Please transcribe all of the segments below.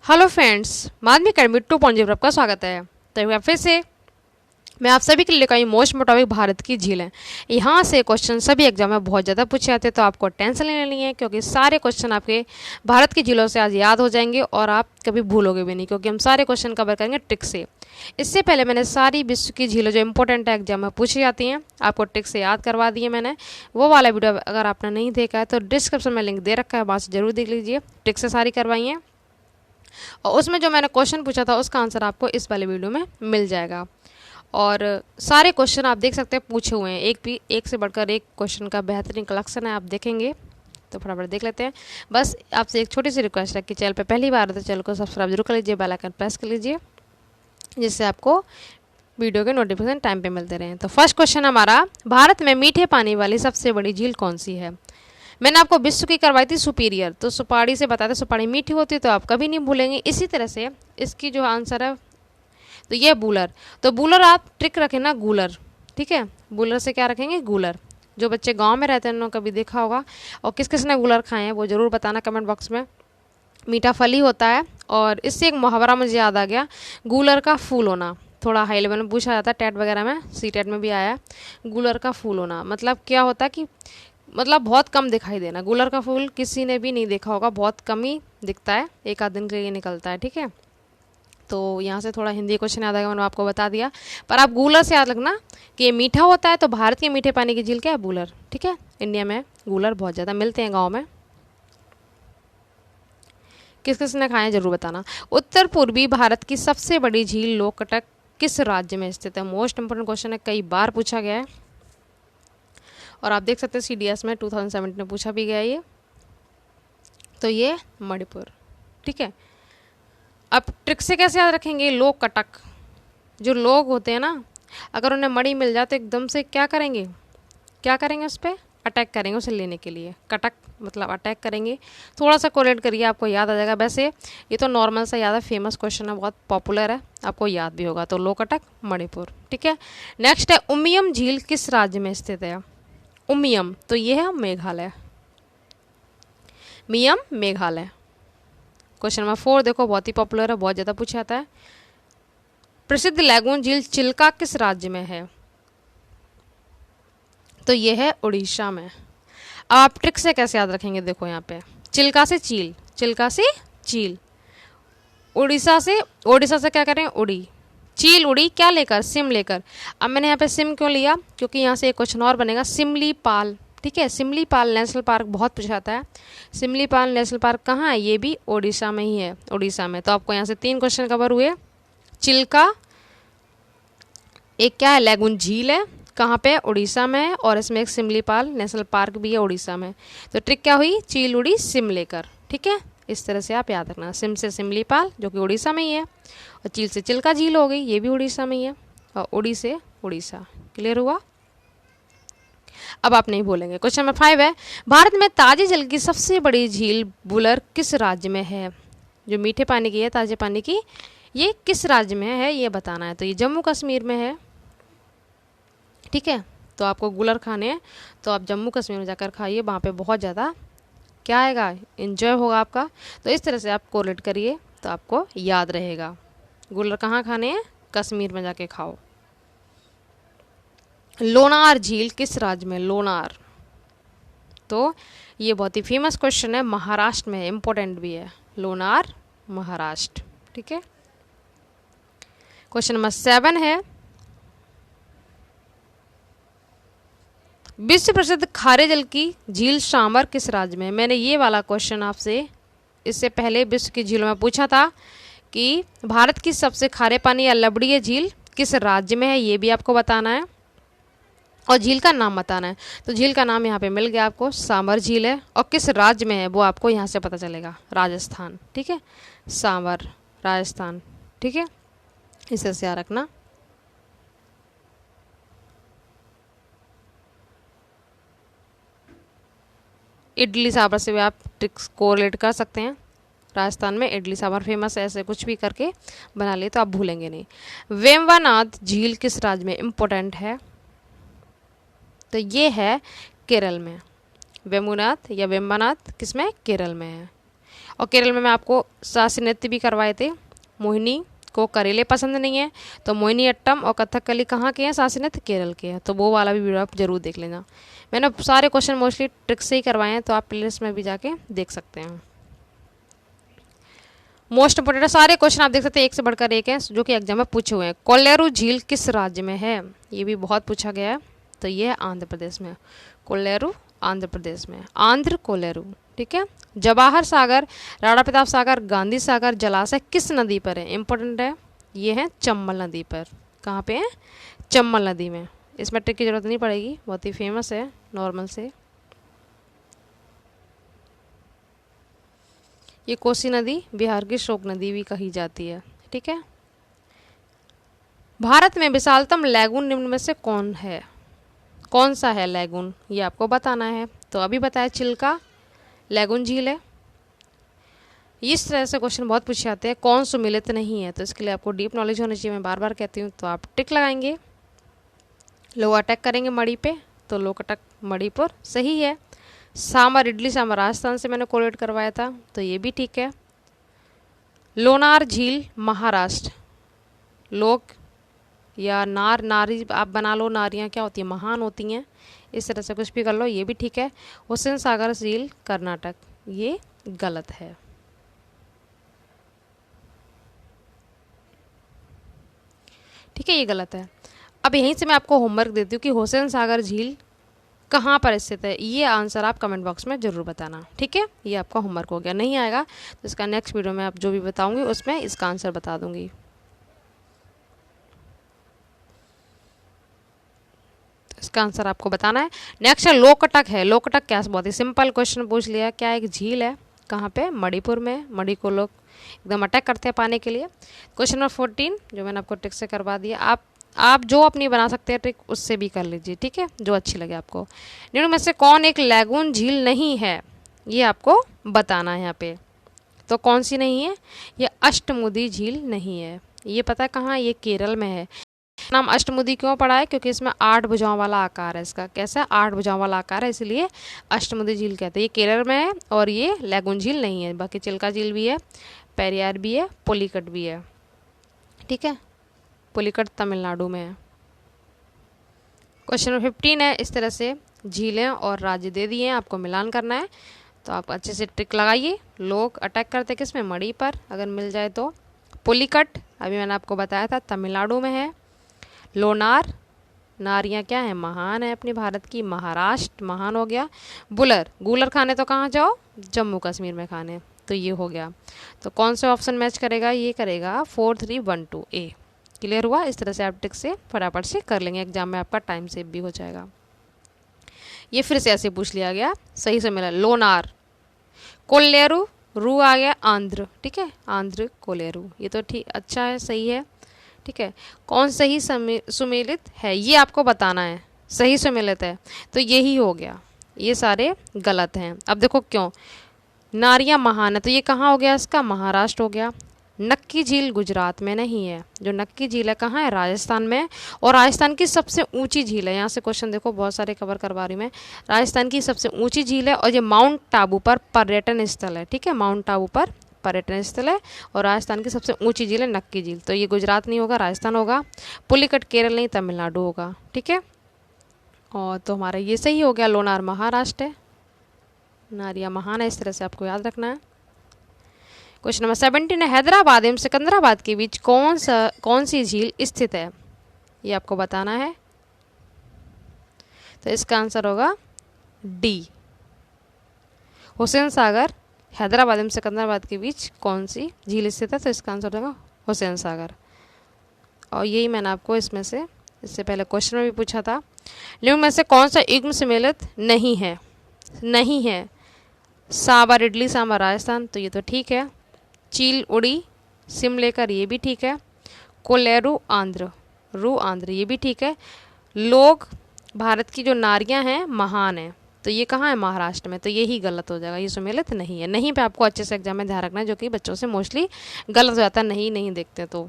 Hello friends, माध्यमिक academy 2.0 पर आपका स्वागत है। तो एक बार फिर से मैं आप सभी के लिए लेकर आई मोस्ट टॉपिक भारत की झीलें। यहाँ से क्वेश्चन सभी एग्जाम में बहुत ज़्यादा पूछे जाते हैं, तो आपको टेंशन नहीं लेनी है क्योंकि सारे क्वेश्चन आपके भारत की झीलों से आज याद हो जाएंगे और आप कभी भूलोगे भी नहीं, क्योंकि हम सारे क्वेश्चन कवर करेंगे ट्रिक से। इससे पहले मैंने सारी विश्व की झीलें जो इंपॉर्टेंट है एग्जाम में पूछी जाती हैं आपको ट्रिक से याद करवा दी है मैंने। वो वाला वीडियो अगर आपने नहीं देखा है तो डिस्क्रिप्शन में लिंक दे रखा है, वहाँ से जरूर देख लीजिए। ट्रिक से सारी करवाई हैं और उसमें जो मैंने क्वेश्चन पूछा था उसका आंसर आपको इस वाले वीडियो में मिल जाएगा। और सारे क्वेश्चन आप देख सकते हैं पूछे हुए हैं, एक से बढ़कर एक क्वेश्चन का बेहतरीन कलेक्शन है, आप देखेंगे तो फटाफट देख लेते हैं। बस आपसे एक छोटी सी रिक्वेस्ट है कि चैनल पे पहली बार है तो चैनल को सब्सक्राइब जरूर कर लीजिए, बेल आइकन प्रेस कर लीजिए, जिससे आपको वीडियो के नोटिफिकेशन टाइम पे मिलते रहें। तो फर्स्ट क्वेश्चन हमारा, भारत में मीठे पानी वाली सबसे बड़ी झील कौन सी है? मैंने आपको विश्व की करवाई थी सुपीरियर, तो सुपारी से बताते सुपारी मीठी होती है तो आप कभी नहीं भूलेंगे। इसी तरह से इसकी जो आंसर है तो ये बूलर, तो बूलर आप ट्रिक रखें ना गूलर, ठीक है। बूलर से क्या रखेंगे? गूलर। जो बच्चे गांव में रहते हैं उन्होंने कभी देखा होगा, और किस किस ने गूलर खाए हैं वो ज़रूर बताना कमेंट बॉक्स में। मीठा फल ही होता है। और इससे एक मुहावरा मुझे याद आ गया, गूलर का फूल होना। थोड़ा हाई लेवल में पूछा जाता है टेट वगैरह में, सी टेट में भी आया है। गूलर का फूल होना मतलब क्या होता है कि मतलब बहुत कम दिखाई देना। गूलर का फूल किसी ने भी नहीं देखा होगा, बहुत कम ही दिखता है, एक आध दिन के लिए निकलता है, ठीक है। तो यहाँ से थोड़ा हिंदी क्वेश्चन याद आएगा, मैंने आपको बता दिया। पर आप गूलर से याद रखना कि ये मीठा होता है, तो भारत के मीठे पानी की झील क्या है? बूलर, ठीक है। इंडिया में गूलर बहुत ज़्यादा मिलते हैं गाँव में। किस किस ने खाए हैं जरूर बताना। उत्तर पूर्वी भारत की सबसे बड़ी झील लोकटक किस राज्य में स्थित है? मोस्ट इंपोर्टेंट क्वेश्चन है, कई बार पूछा गया है और आप देख सकते हैं CDS में 2017 में पूछा भी गया ये। तो ये मणिपुर, ठीक है। अब ट्रिक से कैसे याद रखेंगे? लोक कटक, जो लोग होते हैं ना, अगर उन्हें मणि मिल जाए तो एकदम से क्या करेंगे? क्या करेंगे? उस पर अटैक करेंगे उसे लेने के लिए। कटक मतलब अटैक करेंगे। थोड़ा सा कोरिलेट करिए, आपको याद आ जाएगा। वैसे ये तो नॉर्मल सा याद है, फेमस क्वेश्चन है, बहुत पॉपुलर है, आपको याद भी होगा। तो लोकटक मणिपुर, ठीक है। नेक्स्ट है, उमियम झील किस राज्य में स्थित है? उमियम, तो ये है मेघालय। मियम मेघालय। क्वेश्चन नंबर 4 देखो, बहुत ही पॉपुलर है, बहुत ज़्यादा पूछा जाता है। प्रसिद्ध लैगून झील चिल्का किस राज्य में है? तो ये है उड़ीसा में। अब आप ट्रिक से कैसे याद रखेंगे? देखो यहाँ पे चिल्का से चील, चिल्का से चील। उड़ीसा से क्या करें? उड़ी। चील उड़ी क्या लेकर? सिम लेकर। अब मैंने यहाँ पे सिम क्यों लिया? क्योंकि यहाँ से एक क्वेश्चन और बनेगा, सिमलीपाल, ठीक है। सिमलीपाल नेशनल पार्क बहुत पूछा जाता है। सिमलीपाल नेशनल पार्क कहाँ है? ये भी ओडिशा में ही है, उड़ीसा में। तो आपको यहाँ से 3 क्वेश्चन कवर हुए। चिल्का एक क्या है? लैगून झील है, कहाँ पे? उड़ीसा में है, और इसमें एक सिमलीपाल नेशनल पार्क भी है उड़ीसा में। तो ट्रिक क्या हुई? चील उड़ी सिम लेकर, ठीक है। इस तरह से आप याद रखना। सिम से सिमलीपाल जो कि उड़ीसा में ही है, और चील से चिल्का झील हो गई, ये भी उड़ीसा में ही है, और उड़ी से उड़ीसा। क्लियर हुआ? अब आप नहीं बोलेंगे। क्वेश्चन नंबर 5 है, भारत में ताजे जल की सबसे बड़ी झील बुलर किस राज्य में है? जो मीठे पानी की है, ताजे पानी की, ये किस राज्य में है ये बताना है। तो ये जम्मू कश्मीर में है, ठीक है। तो आपको गुलर खाने हैं तो आप जम्मू कश्मीर में जाकर खाइए, वहाँ पे बहुत ज़्यादा क्या आएगा? इन्जॉय होगा आपका। तो इस तरह से आप कोरिलेट करिए तो आपको याद रहेगा। गुलर कहाँ खाने हैं? कश्मीर में जाके खाओ। लोनार झील किस राज्य में? लोनार, तो ये बहुत ही फेमस क्वेश्चन है, महाराष्ट्र में, इंपॉर्टेंट भी है। लोनार महाराष्ट्र, ठीक है। क्वेश्चन नंबर 7 है, विश्व प्रसिद्ध खारे जल की झील शामर किस राज्य में? मैंने ये वाला क्वेश्चन आपसे इससे पहले विश्व की झीलों में पूछा था कि भारत की सबसे खारे पानी या लवणीय झील किस राज्य में है, ये भी आपको बताना है, और झील का नाम बताना है। तो झील का नाम यहाँ पे मिल गया आपको, सामर झील है, और किस राज्य में है वो आपको यहाँ से पता चलेगा, राजस्थान, ठीक है। सामर राजस्थान, ठीक है। इसे से याद रखना। इडली सांभर से भी आप ट्रिक्स कोरिलेट कर सकते हैं। राजस्थान में इडली सांभर फेमस है, ऐसे कुछ भी करके बना ले तो आप भूलेंगे नहीं। वेम्बनाड झील किस राज्य में? इम्पोर्टेंट है, तो ये है केरल में। वेमुनाथ या वेम्बनाथ किस में? केरल में है। और केरल में मैं आपको शास्त्रीय नृत्य भी करवाए थे। मोहिनी को करेले पसंद नहीं है, तो मोहिनी अट्टम और कथकली कहाँ के हैं, शास्त्रीय नृत्य केरल के हैं, तो वो वाला भी वीडियो आप जरूर देख लेना। मैंने सारे क्वेश्चन मोस्टली ट्रिक से ही करवाए हैं, तो आप प्लेलिस्ट में भी जाके देख सकते हैं। मोस्ट इंपोर्टेंट सारे क्वेश्चन आप देख सकते हैं, एक से बढ़कर एक है जो कि एग्जाम में पूछे हुए हैं। कोल्लेरू झील किस राज्य में है, ये भी बहुत पूछा गया है, तो ये है आंध्र प्रदेश में। कोल्लेरू आंध्र प्रदेश में, आंध्र कोल्लेरू, ठीक है। जवाहर सागर, राणा प्रताप सागर, गांधी सागर जलाशय किस नदी पर है, इंपॉर्टेंट है, ये है चंबल नदी पर। कहाँ पे है, चंबल नदी में। इसमें ट्रिक की जरूरत नहीं पड़ेगी, बहुत ही फेमस है नॉर्मल से। ये कोसी नदी बिहार की शोक नदी भी कही जाती है, ठीक है। भारत में विशालतम लैगून निम्न में से कौन है, कौन सा है लैगून, ये आपको बताना है। तो अभी बताया चिल्का लैगून झील है। इस तरह से क्वेश्चन बहुत पूछे जाते हैं, कौन सुमिलित नहीं है, तो इसके लिए आपको डीप नॉलेज होनी चाहिए, मैं बार बार कहती हूँ। तो आप टिक लगाएंगे। लोग अटैक करेंगे मणि पे, तो लोग अटैक मणिपुर सही है। सांबर इडली सांबर राजस्थान से मैंने कोलेट करवाया था, तो ये भी ठीक है। लोनार झील महाराष्ट्र, लोग या नार नारी आप बना लो, नारियाँ क्या होती हैं, महान होती हैं, इस तरह से कुछ भी कर लो, ये भी ठीक है। हुसैन सागर झील कर्नाटक, ये गलत है। ठीक है, ये गलत है। अब यहीं से मैं आपको होमवर्क देती हूँ कि हुसैन सागर झील कहाँ पर स्थित है, ये आंसर आप कमेंट बॉक्स में ज़रूर बताना, ठीक है। ये आपका होमवर्क हो गया। नहीं आएगा तो इसका नेक्स्ट वीडियो में आप जो भी बताऊंगी उसमें इसका आंसर बता दूंगी। तो इसका आंसर आपको बताना है। नेक्स्ट है लोकटक है। लोकटक क्या, बहुत ही सिंपल क्वेश्चन पूछ लिया। क्या एक झील है, कहाँ पे, मणिपुर में। मणि को लोग एकदम अटैक करते हैं पाने के लिए। क्वेश्चन नंबर 14 जो मैंने आपको ट्रिक से करवा दिया, आप जो अपनी बना सकते हैं ट्रिक उससे भी कर लीजिए, ठीक है, जो अच्छी लगे आपको। निम्न में से कौन एक लैगून झील नहीं है, ये आपको बताना है यहाँ पे। तो कौन सी नहीं है, ये अष्टमुदी झील नहीं है। ये पता है कहाँ, ये केरल में है। नाम अष्टमुदी क्यों पड़ा है, क्योंकि इसमें 8 भुजाओं वाला आकार है। इसका कैसा, 8 भुजाओं वाला आकार है, इसलिए अष्टमुदी झील कहते हैं। ये केरल में है और ये लैगून झील नहीं है। बाकी चिल्का झील भी है, पेरियार भी है, पुलिकट भी है, ठीक है। पुलिकट तमिलनाडु में है। क्वेश्चन नंबर 15 है। इस तरह से झीलें और राज्य दे दिए हैं, आपको मिलान करना है। तो आप अच्छे से ट्रिक लगाइए। लोग अटैक करते किस में, मणि पर, अगर मिल जाए तो। पुलिकट अभी मैंने आपको बताया था तमिलनाडु में है। लोनार, नारियाँ क्या है, महान है अपनी भारत की, महाराष्ट्र महान हो गया। बुलर, गूलर खाने तो कहाँ जाओ, जम्मू कश्मीर में खाने, तो ये हो गया। तो कौन सा ऑप्शन मैच करेगा, ये करेगा 4 3 1 2 ए। क्लियर हुआ। इस तरह से आप ट्रिक से फटाफट से कर लेंगे, एग्जाम में आपका टाइम सेव भी हो जाएगा। ये फिर से ऐसे पूछ लिया गया, सही से मिला। लोनार, कोल्लेरू, रू आ गया आंध्र, ठीक है, आंध्र कोल्लेरू, ये तो ठीक, अच्छा है, सही है, ठीक है। कौन सही सुमेलित है, ये आपको बताना है। सही सुमेलित है तो यही हो गया, ये सारे गलत हैं। अब देखो क्यों, नारियां महान है, तो ये कहाँ हो गया, इसका महाराष्ट्र हो गया। नक्की झील गुजरात में नहीं है, जो नक्की झील है कहाँ है, राजस्थान में। और राजस्थान की सबसे ऊंची झील है, यहाँ से क्वेश्चन देखो बहुत सारे कवर करवा रही मैं। राजस्थान की सबसे ऊंची झील है और ये माउंट टाबू पर पर्यटन स्थल है, ठीक है, माउंट टाबू पर पर्यटन स्थल है। और राजस्थान की सबसे ऊंची झील है नक्की झील, तो ये गुजरात नहीं होगा, राजस्थान होगा। पुलिकट केरल नहीं, तमिलनाडु होगा, ठीक है। और तो हमारा ये सही हो गया, लोनार महाराष्ट्र है, नारिया महान है, इस तरह से आपको याद रखना है। क्वेश्चन नंबर 17 है। हैदराबाद एवं सिकंदराबाद के बीच कौन सी झील स्थित है, ये आपको बताना है। तो इसका आंसर होगा डी, हुसैन सागर। हैदराबाद एवं सिकंदराबाद के बीच कौन सी झील स्थित है, तो इसका आंसर होगा हुसैन सागर। और यही मैंने आपको इसमें से इससे पहले क्वेश्चन में भी पूछा था। निम्न में से कौन सा युग्म सम्मिलित नहीं है, नहीं है। सांबर इडली सांबर राजस्थान, तो ये तो ठीक है। चील उड़ी सिम लेकर, ये भी ठीक है। कोलेरू आंध्र, रू आंध्र, ये भी ठीक है। लोग भारत की जो नारियां हैं महान है, तो ये कहाँ है, महाराष्ट्र में, तो यही गलत हो जाएगा, ये सम्मिलित नहीं है। नहीं पे आपको अच्छे से एग्जाम में ध्यान रखना है, जो कि बच्चों से मोस्टली गलत हो जाता है, नहीं देखते। तो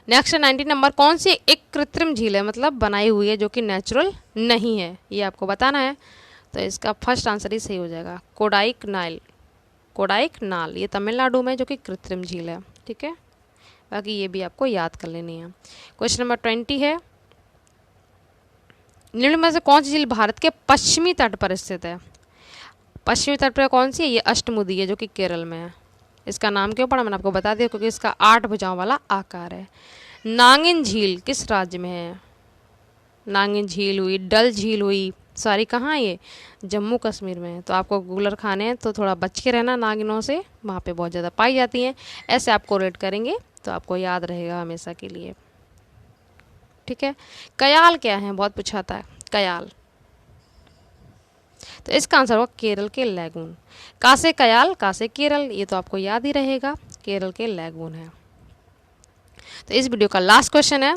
नेक्स्ट 19 नंबर, कौन सी एक कृत्रिम झील है, मतलब बनाई हुई है, जो कि नेचुरल नहीं है, ये आपको बताना है। तो इसका फर्स्ट आंसर ही सही हो जाएगा, कोडाइक नाइल, कोडाइकनाल, ये तमिलनाडु में जो कि कृत्रिम झील है। ठीक है, बाकी ये भी आपको याद कर लेनी है। क्वेश्चन नंबर 20 है, निम्न में से कौन सी झील भारत के पश्चिमी तट पर स्थित है? पश्चिमी तट पर कौन सी है? ये अष्टमुदी है जो कि केरल में है। इसका नाम क्यों पड़ा मैंने आपको बता दिया, क्योंकि इसका 8 भुजाओं वाला आकार है। नागिन झील किस राज्य में है? नागिन झील हुई, डल झील हुई, सारी कहाँ? ये जम्मू कश्मीर में है। तो आपको गूलर खाने हैं तो थोड़ा बच के रहना नागिनों से, वहाँ पे बहुत ज़्यादा पाई जाती हैं। ऐसे आपको रेट करेंगे तो आपको याद रहेगा हमेशा के लिए। ठीक है, कयाल क्या है? बहुत पूछा था कयाल। तो इसका आंसर होगा केरल के लैगून। कासे कयाल, कासे केरल, ये तो आपको याद ही रहेगा, केरल के लैगून है। तो इस वीडियो का लास्ट क्वेश्चन है,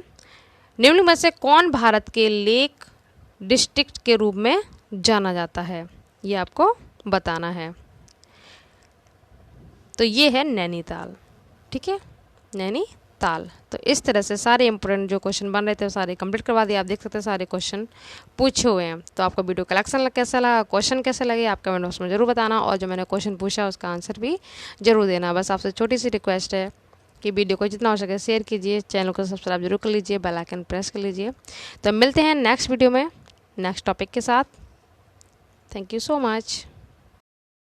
निम्न में से कौन भारत के लेक डिस्ट्रिक्ट के रूप में जाना जाता है? ये आपको बताना है। तो ये है नैनीताल। ठीक है, नैनीताल। तो इस तरह से सारे इंपॉर्टेंट जो क्वेश्चन बन रहे थे वो सारे कंप्लीट करवा दिए। आप देख सकते हैं सारे क्वेश्चन पूछे हुए हैं। तो आपको वीडियो कलेक्शन कैसा लगा, क्वेश्चन कैसे लगे, आप कमेंट बॉक्स में जरूर बताना, और जो मैंने क्वेश्चन पूछा उसका आंसर भी जरूर देना। बस आपसे छोटी सी रिक्वेस्ट है कि वीडियो को जितना हो सके शेयर कीजिए, चैनल को सब्सक्राइब जरूर कर लीजिए, बेल आइकन प्रेस कर लीजिए। तो मिलते हैं नेक्स्ट वीडियो में नेक्स्ट टॉपिक के साथ। Thank you so much.